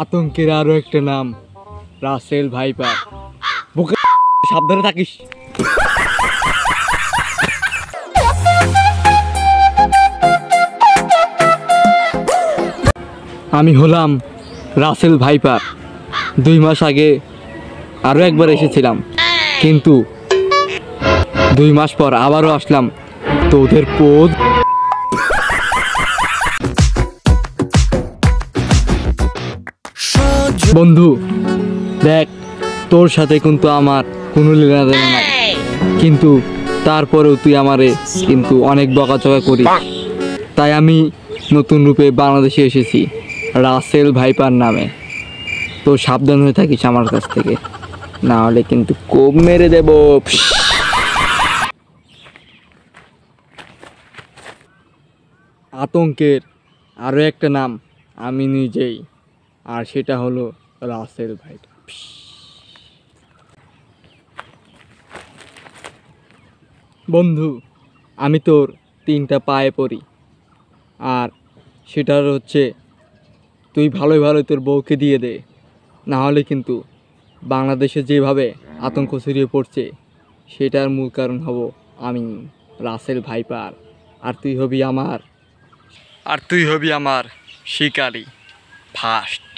আতঙ্কের আরো একটা নাম রাসেল ভাইপার। বুকে সাবধানে থাকিস। আমি হলাম রাসেল ভাইপার। 2 মাস আগে আরো একবার এসেছিলাম, কিন্তু 2 মাস পর আবারও আসলাম তোদের পোদ। বন্ধু দেখ, তোর সাথে কিন্তু আমার কোনো লেনাদেনা নাই, কিন্তু তারপরেও তুই আমারে কিন্তু অনেক বকাচকা করিস। তাই আমি নতুন রূপে বাংলাদেশে এসেছি রাসেল ভাইপার নামে। তো সাবধান হয়ে থাকিস আমার কাছ থেকে, না হলে কিন্তু কোপ মেরে দেব। আতঙ্কের আরও একটা নাম আমি নিজেই, আর সেটা হলো রাসেল ভাইপার। বন্ধু, আমি তোর 3টা পায়ে পড়ি, আর সেটার হচ্ছে তুই ভালোই ভালোই তোর বউকে দিয়ে দে, না হলে কিন্তু বাংলাদেশে যেভাবে আতঙ্ক ছড়িয়ে পড়ছে সেটার মূল কারণ হব আমি, রাসেল ভাইপার। আর তুই হবি আমার শিকারী ফার্স্ট।